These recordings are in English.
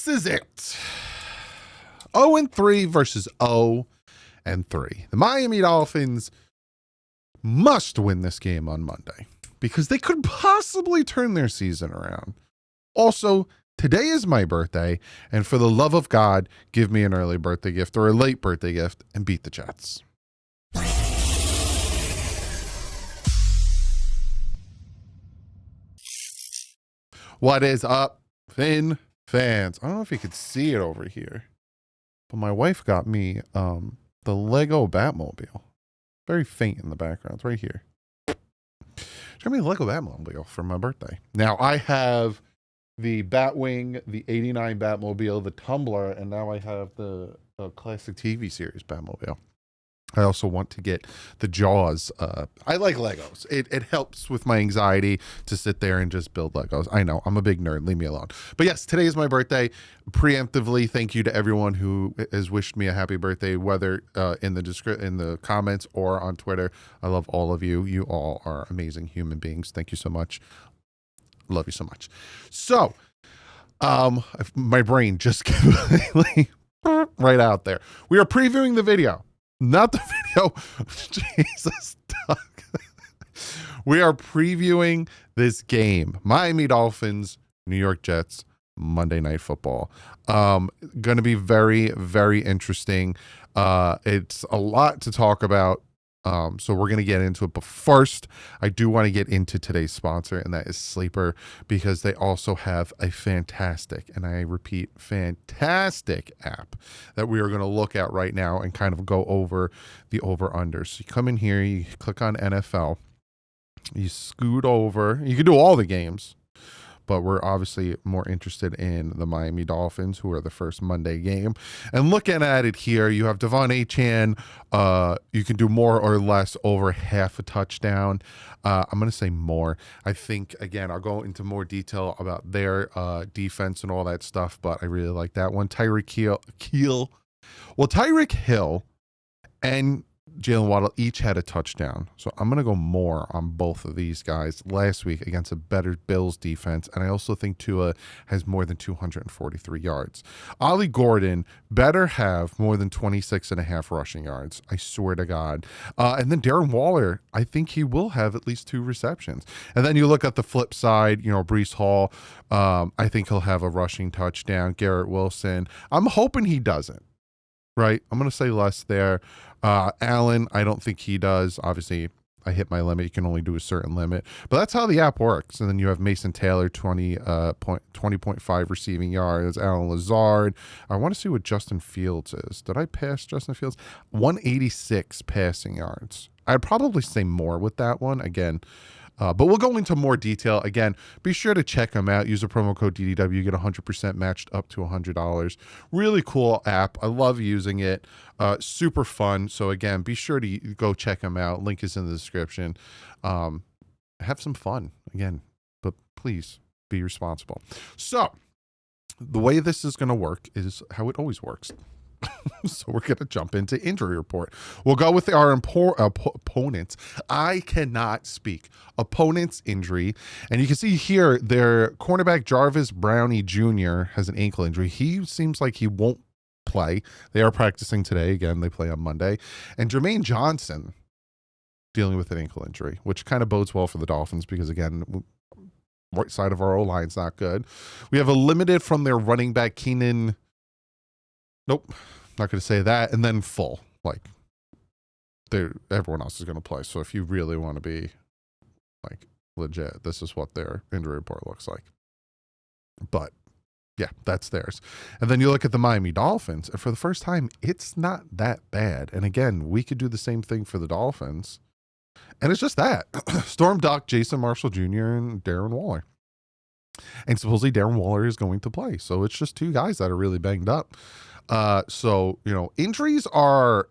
is it. 0-3 versus 0-3. The Miami Dolphins must win this game on Monday because they could possibly turn their season around. Also, today is my birthday, and for the love of God, give me an early birthday gift or a late birthday gift and beat the Jets. What is up, Fin fans? I don't know if you could see it over here, but my wife got me the Lego Batmobile. Very faint in the background. It's right here. She got me the Lego Batmobile for my birthday. Now, I have the Batwing, the 89 Batmobile, the Tumbler, and now I have the classic TV series Batmobile. I also want to get the Jaws. I like Legos. It helps with my anxiety to sit there and just build Legos. I know, I'm a big nerd. Leave me alone. But yes, today is my birthday. Preemptively, thank you to everyone who has wished me a happy birthday, whether in the comments or on Twitter. I love all of you. You all are amazing human beings. Thank you so much. Love you so much. So, my brain just completely right out there. We are previewing the video. Not the video. Jesus. We are previewing this game. Miami Dolphins, New York Jets, Monday Night Football. Going to be very, very interesting. It's a lot to talk about. So we're going to get into it. But first, I do want to get into today's sponsor, and that is Sleeper, because they also have a fantastic, and I repeat, fantastic app that we are going to look at right now and kind of go over the over-under. So you come in here, you click on NFL, you scoot over. You can do all the games, but we're obviously more interested in the Miami Dolphins, who are the first Monday game. And looking at it here, you have Devon Achane. You can do more or less over half a touchdown. I'm going to say more. I think, again, I'll go into more detail about their defense and all that stuff, but I really like that one. Tyreek Hill. Well, Tyreek Hill and Jalen Waddle each had a touchdown. So I'm going to go more on both of these guys last week against a better Bills defense. And I also think Tua has more than 243 yards. Ollie Gordon better have more than 26 and a half rushing yards. I swear to God. And then Darren Waller, I think he will have at least 2 receptions. And then you look at the flip side, Breece Hall. I think he'll have a rushing touchdown. Garrett Wilson. I'm hoping he doesn't. Right? I'm going to say less there. Allen, I don't think he does. Obviously, I hit my limit. You can only do a certain limit. But that's how the app works. And then you have Mason Taylor, 20.5 receiving yards. Alan Lazard. I want to see what Justin Fields is. Did I pass Justin Fields? 186 passing yards. I'd probably say more with that one. Again, but we'll go into more detail. Again, be sure to check them out. Use the promo code DDW. You get 100% matched up to $100. Really cool app. I love using it. Super fun. So again, be sure to go check them out. Link is in the description. Have some fun. Again, but please be responsible. So the way this is going to work is how it always works. So we're going to jump into injury report. We'll go with our opponents. I cannot speak. Opponent's injury. And you can see here, their cornerback Jarvis Brownie Jr. has an ankle injury. He seems like he won't play. They are practicing today. Again, they play on Monday. And Jermaine Johnson dealing with an ankle injury, which kind of bodes well for the Dolphins because, again, right side of our O-line's not good. We have a limited from their running back Keenan. Nope, not going to say that. And then full, like everyone else is going to play. So if you really want to be like legit, this is what their injury report looks like. But yeah, that's theirs. And then you look at the Miami Dolphins, and for the first time, it's not that bad. And again, we could do the same thing for the Dolphins. And it's just that. Storm Duck, Jason Marshall Jr., and Darren Waller. And supposedly Darren Waller is going to play. So it's just 2 guys that are really banged up. So, injuries are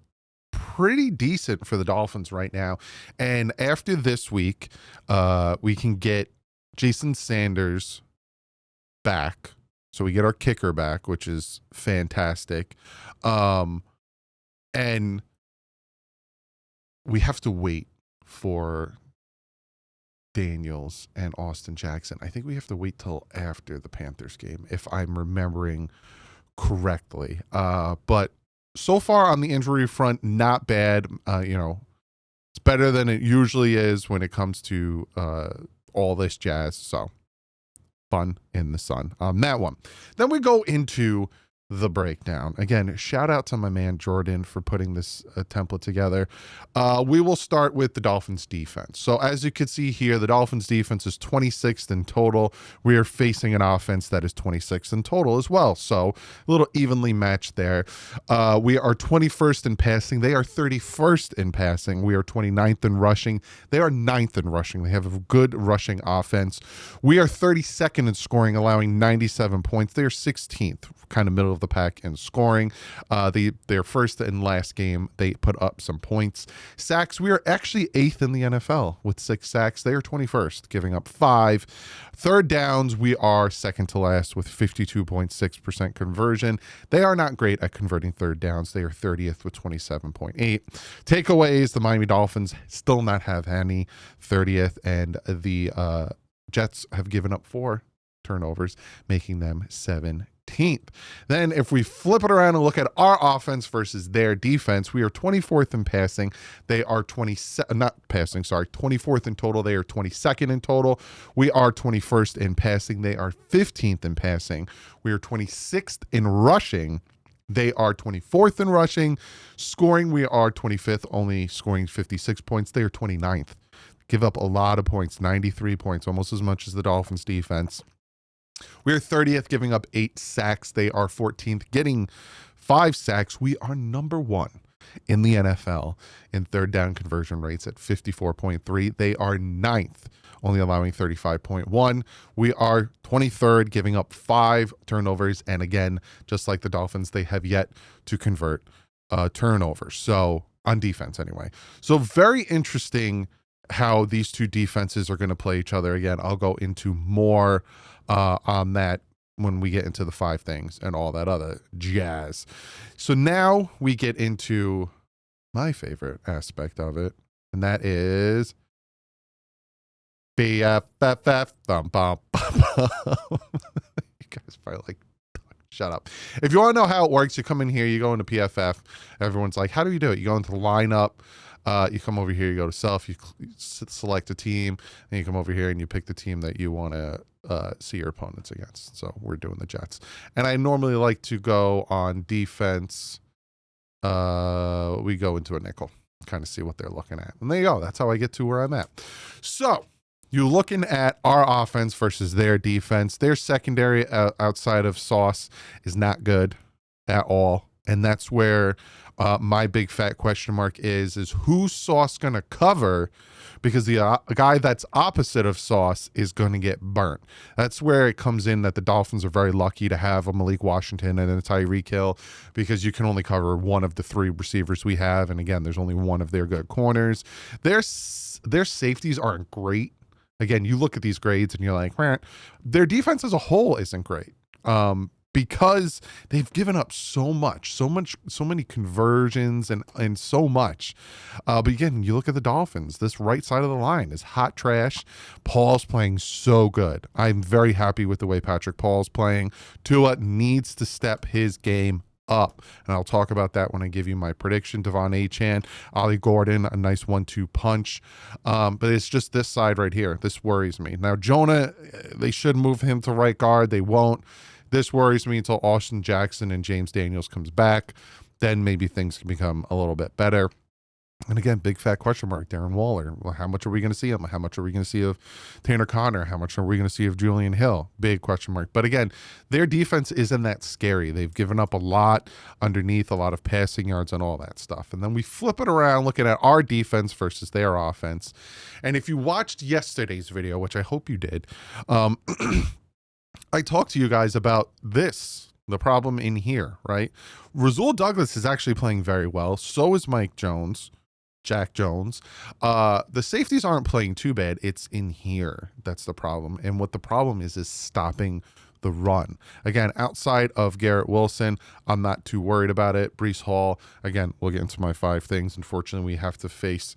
pretty decent for the Dolphins right now. And after this week, we can get Jason Sanders back. So we get our kicker back, which is fantastic. And we have to wait for Daniels and Austin Jackson. I think we have to wait till after the Panthers game, if I'm remembering correctly. But so far on the injury front, not bad. It's better than it usually is when it comes to all this jazz. So fun in the sun on that one. Then we go into the breakdown. Again, shout out to my man Jordan for putting this template together. We will start with the Dolphins defense. So as you can see here, the Dolphins defense is 26th in total. We are facing an offense that is 26th in total as well. So a little evenly matched there. We are 21st in passing. They are 31st in passing. We are 29th in rushing. They are 9th in rushing. They have a good rushing offense. We are 32nd in scoring, allowing 97 points. They are 16th, kind of middle of the pack in scoring. Their first and last game, they put up some points. Sacks, we are actually 8th in the NFL with 6 sacks. They are 21st, giving up 5. Third downs, we are second to last with 52.6% conversion. They are not great at converting third downs. They are 30th with 27.8. Takeaways, the Miami Dolphins still not have any, 30th, and the Jets have given up 4 turnovers, making them 17th. Then if we flip it around and look at our offense versus their defense, we are 24th in passing. They are 24th in total. They are 22nd in total. We are 21st in passing. They are 15th in passing. We are 26th in rushing. They are 24th in rushing. Scoring, we are 25th, only scoring 56 points. They are 29th. Give up a lot of points, 93 points, almost as much as the Dolphins defense. We are 30th, giving up 8 sacks. They are 14th, getting 5 sacks. We are number 1 in the NFL in third down conversion rates at 54.3. They are 9th, only allowing 35.1. We are 23rd, giving up 5 turnovers. And again, just like the Dolphins, they have yet to convert turnovers. So on defense anyway. So very interesting how these two defenses are going to play each other. Again, I'll go into more on that when we get into the 5 things and all that other jazz. So now we get into my favorite aspect of it, and that is BFFF. You guys probably like, shut up. If you want to know how it works, you come in here, you go into PFF. Everyone's like, how do you do it? You go into the lineup. You come over here, you go to self, you select a team, and you come over here and you pick the team that you want to see your opponents against. So we're doing the Jets. And I normally like to go on defense. We go into a nickel, kind of see what they're looking at. And there you go. That's how I get to where I'm at. So you're looking at our offense versus their defense. Their secondary outside of Sauce is not good at all. And that's where my big fat question mark is who's Sauce going to cover? Because the guy that's opposite of Sauce is going to get burnt. That's where it comes in that the Dolphins are very lucky to have a Malik Washington and a Tyreek Hill, because you can only cover one of the 3 receivers we have. And again, there's only one of their good corners. Their safeties aren't great. Again, you look at these grades and you're like, man, their defense as a whole isn't great. Because they've given up so many conversions and so much. But again, you look at the Dolphins, this right side of the line is hot trash. Paul's playing so good. I'm very happy with the way Patrick Paul's playing. Tua needs to step his game up, and I'll talk about that when I give you my prediction. Devon Achane, Ollie Gordon, a nice 1-2 punch. But it's just this side right here. This worries me. Now, Jonah, they should move him to right guard. They won't. This worries me until Austin Jackson and James Daniels comes back. Then maybe things can become a little bit better. And again, big fat question mark, Darren Waller. Well, how much are we going to see him? How much are we going to see of Tanner Connor? How much are we going to see of Julian Hill? Big question mark. But again, their defense isn't that scary. They've given up a lot underneath, a lot of passing yards and all that stuff. And then we flip it around looking at our defense versus their offense. And if you watched yesterday's video, which I hope you did, I talked to you guys about this, the problem in here, right? Rasul Douglas is actually playing very well. So is Jack Jones. The safeties aren't playing too bad. It's in here that's the problem. And what the problem is stopping the run. Again, outside of Garrett Wilson, I'm not too worried about it. Breece Hall, again, we'll get into my 5 things. Unfortunately, we have to face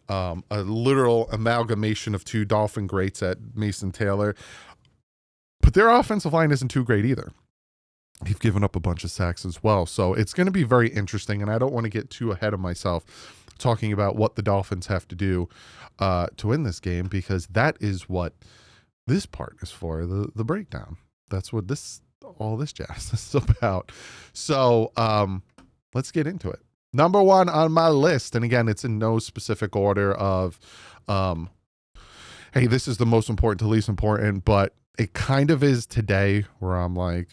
a literal amalgamation of two Dolphin greats at Mason Taylor. But their offensive line isn't too great either. He's given up a bunch of sacks as well. So it's going to be very interesting, and I don't want to get too ahead of myself talking about what the Dolphins have to do to win this game, because that is what this part is for, the breakdown. That's what all this jazz is about. So let's get into it. Number one on my list, and again, it's in no specific order of, hey, this is the most important to least important, but it kind of is today where I'm like,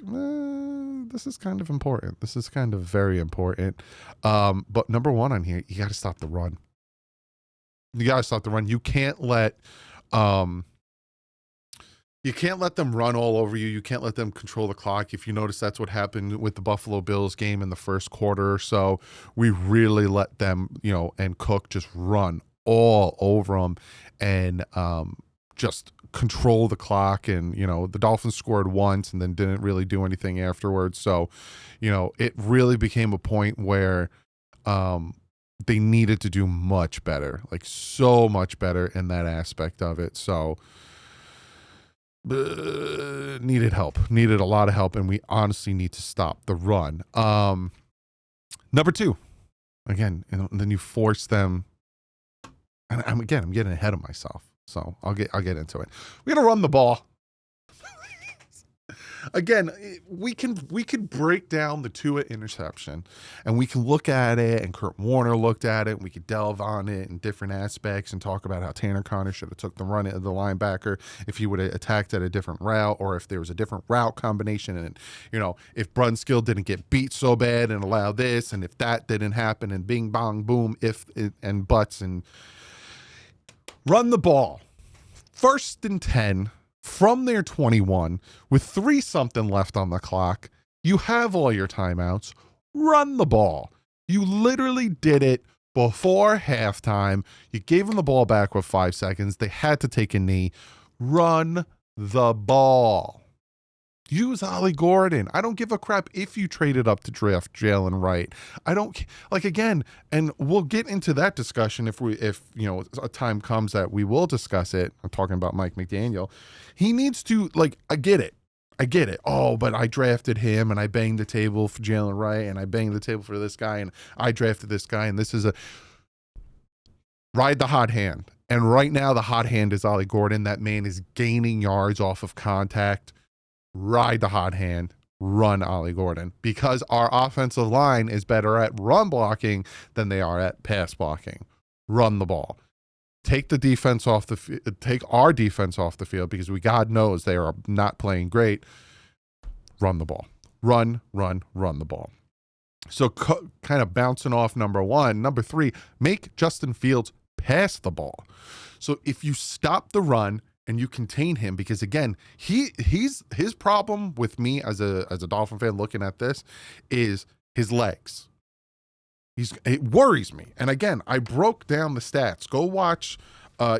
this is kind of important. This is kind of very important. But number one on here, you got to stop the run. You got to stop the run. You can't let them run all over you. You can't let them control the clock. If you notice, that's what happened with the Buffalo Bills game in the first quarter or so. We really let them, and Cook just run all over them and just control the clock. And, the Dolphins scored once and then didn't really do anything afterwards. So, it really became a point where they needed to do much better, like so much better in that aspect of it. So, needed a lot of help, and we honestly need to stop the run. Number two, again, and then you force them, and I'm getting ahead of myself, so I'll get into it. We got to run the ball. Again, we can break down the Tua interception, and we can look at it, and Kurt Warner looked at it, and we could delve on it in different aspects and talk about how Tanner Conner should have took the run at the linebacker if he would have attacked at a different route, or if there was a different route combination, and if Brunskill didn't get beat so bad and allow this, and if that didn't happen, and bing bong boom, and buts, and run the ball. 1st and 10. From their 21, with 3-something left on the clock. You have all your timeouts. Run the ball. You literally did it before halftime. You gave them the ball back with 5 seconds. They had to take a knee. Run the ball. Use Ollie Gordon. I don't give a crap if you traded up to draft Jalen Wright. I don't again, and we'll get into that discussion if a time comes that we will discuss it. I'm talking about Mike McDaniel. He needs to, I get it. Oh, but I drafted him, and I banged the table for Jalen Wright, and I banged the table for this guy, and I drafted this guy, and this is ride the hot hand. And right now the hot hand is Ollie Gordon. That man is gaining yards off of contact. Ride the hot hand, run Ollie Gordon, because our offensive line is better at run blocking than they are at pass blocking. Run the ball. Take our defense off the field, because God knows they are not playing great. Run the ball. Run the ball. So kind of bouncing off number one, number three, make Justin Fields pass the ball. So if you stop the run and you contain him, because again, his problem with me as a Dolphin fan looking at this is his legs. It worries me. And again, I broke down the stats. Go watch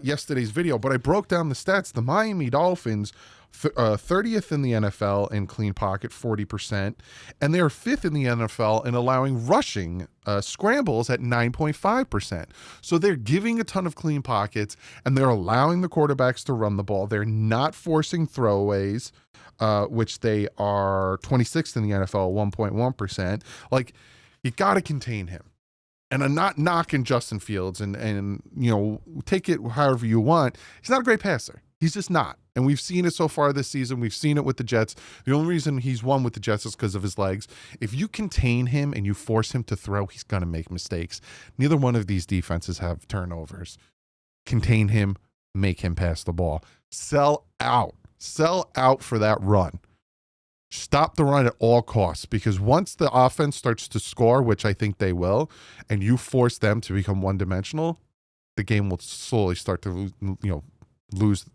yesterday's video, but I broke down the stats. The Miami Dolphins, 30th in the NFL in clean pocket, 40%, and they're 5th in the NFL in allowing rushing scrambles at 9.5%. So they're giving a ton of clean pockets, and they're allowing the quarterbacks to run the ball. They're not forcing throwaways, which they are 26th in the NFL, 1.1%. You got to contain him. And I'm not knocking Justin Fields, and take it however you want. He's not a great passer. He's just not. And we've seen it so far this season. We've seen it with the Jets. The only reason he's won with the Jets is because of his legs. If you contain him and you force him to throw, he's going to make mistakes. Neither one of these defenses have turnovers. Contain him, make him pass the ball. Sell out for that run. Stop the run at all costs, because once the offense starts to score, which I think they will, and you force them to become one-dimensional, the game will slowly start to lose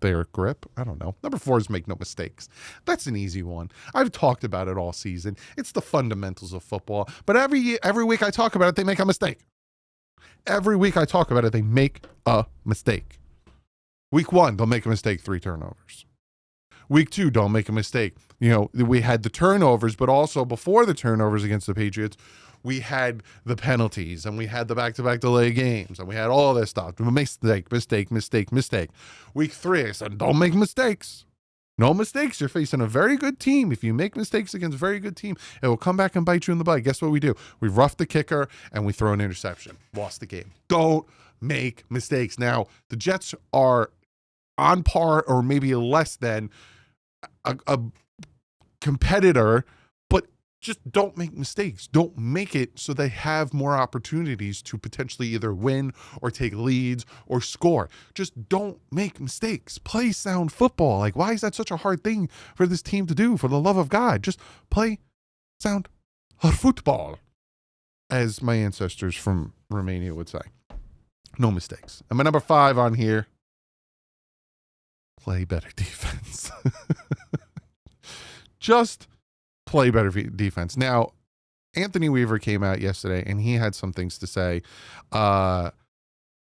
their grip. I don't know. Number 4 is make no mistakes. That's an easy one. I've talked about it all season. It's the fundamentals of football. But every week I talk about it, they make a mistake. Every week I talk about it, they make a mistake. Week 1, they'll make a mistake, 3 turnovers. Week 2, don't make a mistake. We had the turnovers, but also before the turnovers against the Patriots, we had the penalties and we had the back-to-back delay games and we had all this stuff. Mistake. Week 3, I said, don't make mistakes. No mistakes. You're facing a very good team. If you make mistakes against a very good team, it will come back and bite you in the butt. Guess what we do? We rough the kicker and we throw an interception. Lost the game. Don't make mistakes. Now, the Jets are on par or maybe less than a competitor, but just don't make mistakes. Don't make it so they have more opportunities to potentially either win or take leads or score. Just don't make mistakes. Play sound football. Like, why is that such a hard thing for this team to do? For the love of God, just play sound football, as my ancestors from Romania would say. No mistakes. And my number 5 on here, play better defense. Just play better defense. Now, Anthony Weaver came out yesterday and he had some things to say.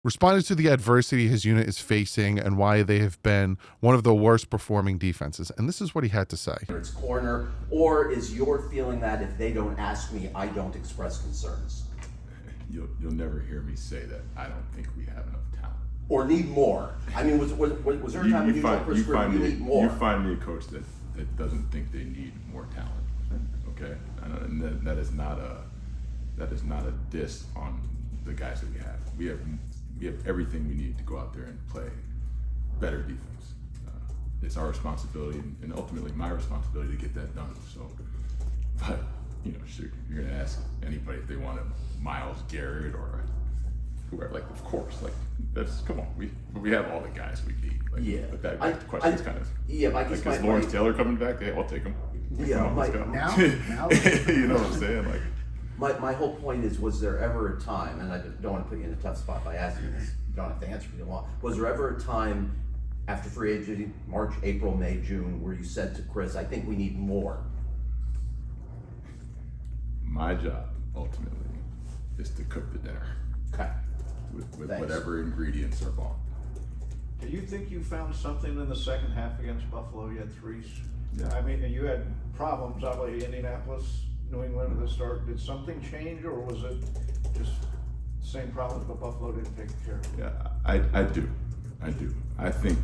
Responded to the adversity his unit is facing and why they have been one of the worst performing defenses. And this is what he had to say. It's corner, or is your feeling that if they don't ask me, I don't express concerns? You'll never hear me say that I don't think we have enough talent. Or need more? I mean, was there a time you told Chris Griffin you need more? You find me a coach that doesn't think they need more talent. Okay, and that is not a diss on the guys that we have. We have everything we need to go out there and play better defense. It's our responsibility and ultimately my responsibility to get that done. So, but sure, you're gonna ask anybody if they want a Myles Garrett or whoever. Like, of course, like come on. We have all the guys we need. Like, yeah. But that question is kind of I guess is Lawrence Taylor coming back? Yeah, I'll take him. Yeah, let's go. now you know what I'm saying? Like, my whole point is, was there ever a time, and I don't want to put you in a tough spot by asking you this, you don't have to answer me long. Was there ever a time after free agency, March, April, May, June, where you said to Chris, I think we need more? My job ultimately is to cook the dinner. Okay. With whatever ingredients are bought. Do you think you found something in the second half against Buffalo? You had 3. Yeah. I mean, you had problems, obviously, Indianapolis, New England at the start. Did something change, or was it just the same problems, but Buffalo didn't take care of it? Yeah, I do. I think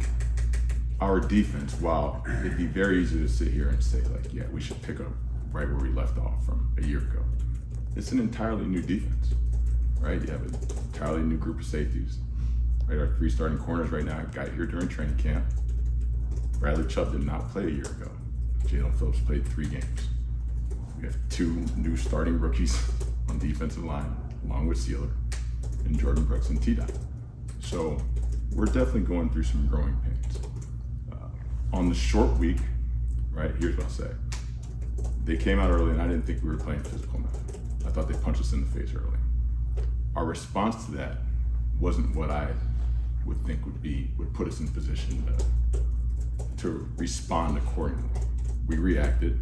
our defense, while it'd be very easy to sit here and say, like, yeah, we should pick up right where we left off from a year ago. It's an entirely new defense, right? You have an entirely new group of safeties. Right, our 3 starting corners right now got here during training camp. Bradley Chubb did not play a year ago. Jalen Phillips played 3 games. We have 2 new starting rookies on the defensive line, along with Sealer, and Jordan Brooks and T-Dot. So we're definitely going through some growing pains. On the short week, right, here's what I'll say. They came out early and I didn't think we were playing physical enough. I thought they punched us in the face early. Our response to that wasn't what I would think would put us in position to respond accordingly. We reacted.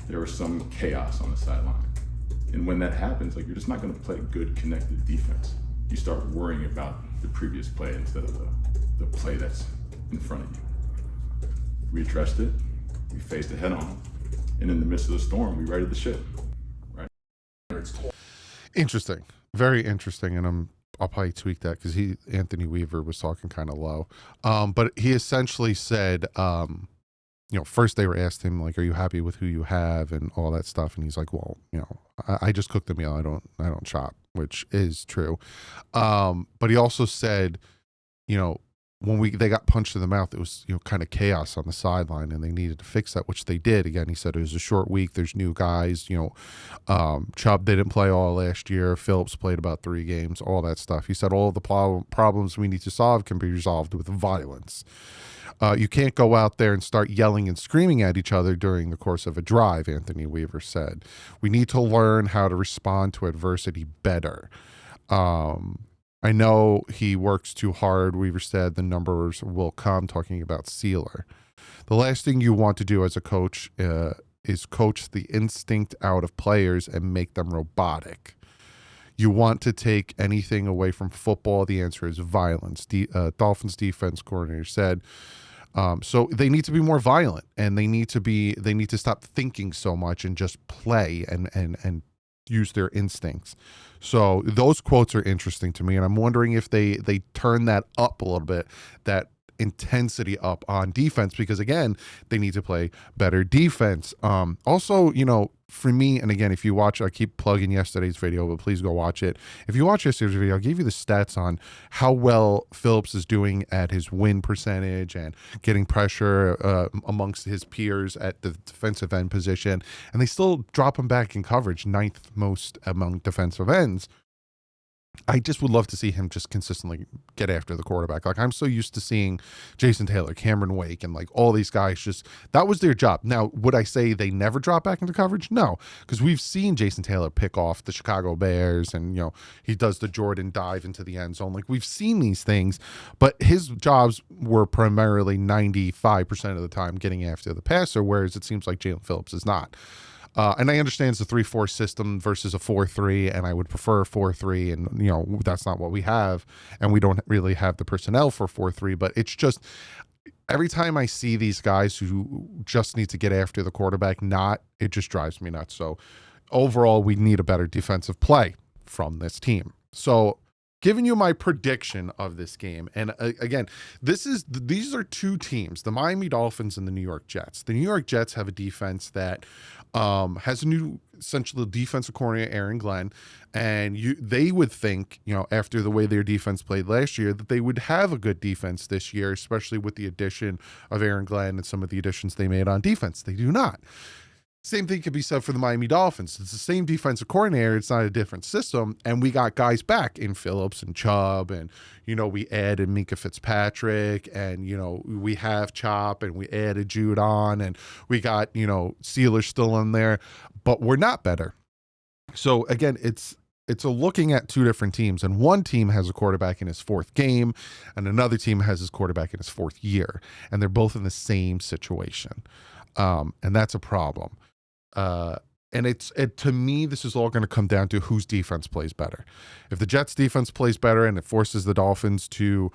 There was some chaos on the sideline. And when that happens, like, you're just not gonna play good connected defense. You start worrying about the previous play instead of the play that's in front of you. We addressed it, we faced it head on, and in the midst of the storm, we righted the ship, right? Interesting. Very interesting. And I'll probably tweak that because Anthony Weaver was talking kind of low. But he essentially said, first they were asked him, like, are you happy with who you have and all that stuff? And he's like, well, I just cook the meal. I don't chop, which is true. But he also said, when they got punched in the mouth, it was, kind of chaos on the sideline and they needed to fix that, which they did. Again, he said it was a short week. There's new guys, Chubb didn't play all last year. Phillips played about 3 games, all that stuff. He said all of the problems we need to solve can be resolved with violence. You can't go out there and start yelling and screaming at each other during the course of a drive, Anthony Weaver said. We need to learn how to respond to adversity better. I know he works too hard. Weaver said the numbers will come, talking about Sealer. The last thing you want to do as a coach is coach the instinct out of players and make them robotic. You want to take anything away from football, the answer is violence. Dolphins defense coordinator said, so they need to be more violent and they need to stop thinking so much and just play and use their instincts. So those quotes are interesting to me, and I'm wondering if they turn that up a little bit, that intensity up on defense, because again, they need to play better defense. Also, for me, and again, if you watch, I keep plugging yesterday's video, but please go watch it. If you watch yesterday's video, I'll give you the stats on how well Phillips is doing at his win percentage and getting pressure amongst his peers at the defensive end position, and they still drop him back in coverage, 9th most among defensive ends. I just would love to see him just consistently get after the quarterback. Like, I'm so used to seeing Jason Taylor, Cameron Wake, and like all these guys, just that was their job. Now, would I say they never drop back into coverage? No, because we've seen Jason Taylor pick off the Chicago Bears, and he does the Jordan dive into the end zone. Like, we've seen these things, but his jobs were primarily 95% of the time getting after the passer, whereas it seems like Jalen Phillips is not. And I understand it's a 3-4 system versus a 4-3, and I would prefer a 4-3, and that's not what we have, and we don't really have the personnel for 4-3. But it's just every time I see these guys who just need to get after the quarterback, it just drives me nuts. So overall, we need a better defensive play from this team. So, giving you my prediction of this game, and again, these are two teams, the Miami Dolphins and the New York Jets. The New York Jets have a defense that has a new, essentially, defensive coordinator, Aaron Glenn, and they would think, after the way their defense played last year, that they would have a good defense this year, especially with the addition of Aaron Glenn and some of the additions they made on defense. They do not. Same thing could be said for the Miami Dolphins. It's the same defensive coordinator. It's not a different system. And we got guys back in Phillips and Chubb, and, we added Minka Fitzpatrick, and, we have Chop, and we added Judon, and we got, Steelers still in there, but we're not better. So again, it's a looking at two different teams, and one team has a quarterback in his 4th game, and another team has his quarterback in his 4th year, and they're both in the same situation. And that's a problem. And to me, this is all going to come down to whose defense plays better. If the Jets defense plays better and it forces the Dolphins to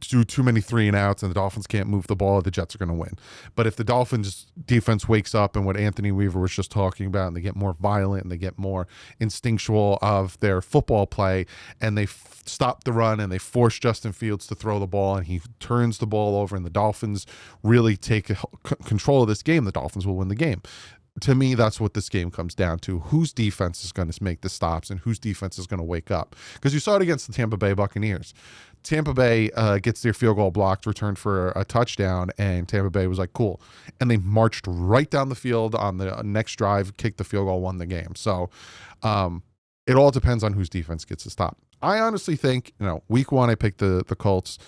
do too many 3-and-outs and the Dolphins can't move the ball, the Jets are going to win. But if the Dolphins defense wakes up and what Anthony Weaver was just talking about, and they get more violent and they get more instinctual of their football play, and they stop the run and they force Justin Fields to throw the ball, and he turns the ball over, and the Dolphins really take control of this game, the Dolphins will win the game. To me, that's what this game comes down to. Whose defense is going to make the stops and whose defense is going to wake up? Because you saw it against the Tampa Bay Buccaneers. Tampa Bay gets their field goal blocked, returned for a touchdown, and Tampa Bay was like, cool. And they marched right down the field on the next drive, kicked the field goal, won the game. So it all depends on whose defense gets the stop. I honestly think, week 1, I picked the Colts.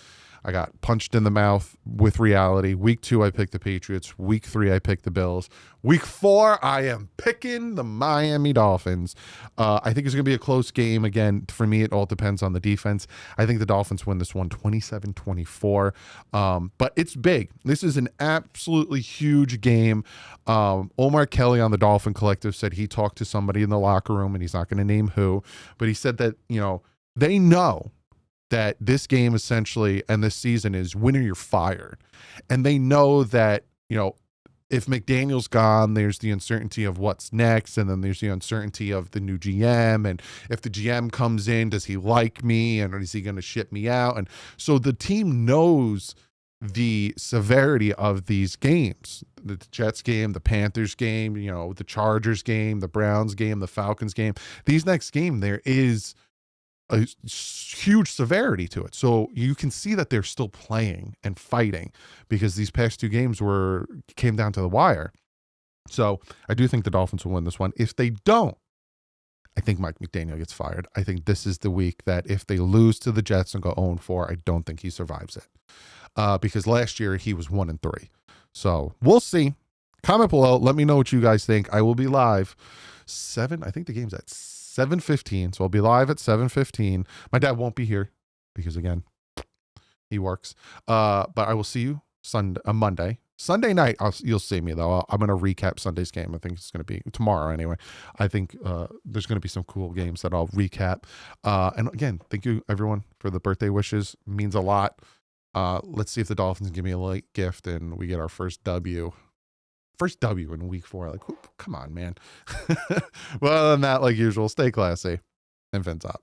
I got punched in the mouth with reality. Week 2, I picked the Patriots. Week 3, I picked the Bills. Week 4, I am picking the Miami Dolphins. I think it's going to be a close game. Again, for me, it all depends on the defense. I think the Dolphins win this one 27-24. But it's big. This is an absolutely huge game. Omar Kelly on the Dolphin Collective said he talked to somebody in the locker room, and he's not going to name who, but he said that, they know that this game essentially and this season is win or you're fired. And they know that, if McDaniel's gone, there's the uncertainty of what's next. And then there's the uncertainty of the new GM. And if the GM comes in, does he like me? And is he going to ship me out? And so the team knows the severity of these games, the Jets game, the Panthers game, the Chargers game, the Browns game, the Falcons game. These next game, there is a huge severity to it. So you can see that they're still playing and fighting, because these past 2 games came down to the wire. So I do think the Dolphins will win this one. If they don't, I think Mike McDaniel gets fired. I think this is the week that if they lose to the Jets and go 0-4, I don't think he survives it. Because last year he was 1-3. So we'll see. Comment below. Let me know what you guys think. I will be live I think the game's at 7:15, so I'll be live at 7:15. My dad won't be here because, again, he works. But I will see you Monday. Sunday night, you'll see me, though. I'm going to recap Sunday's game. I think it's going to be tomorrow anyway. I think there's going to be some cool games that I'll recap. And, again, thank you, everyone, for the birthday wishes. It means a lot. Let's see if the Dolphins give me a late gift and we get our first W First W in week 4. Like, come on, man. Well, other than that, like usual, stay classy and fins up.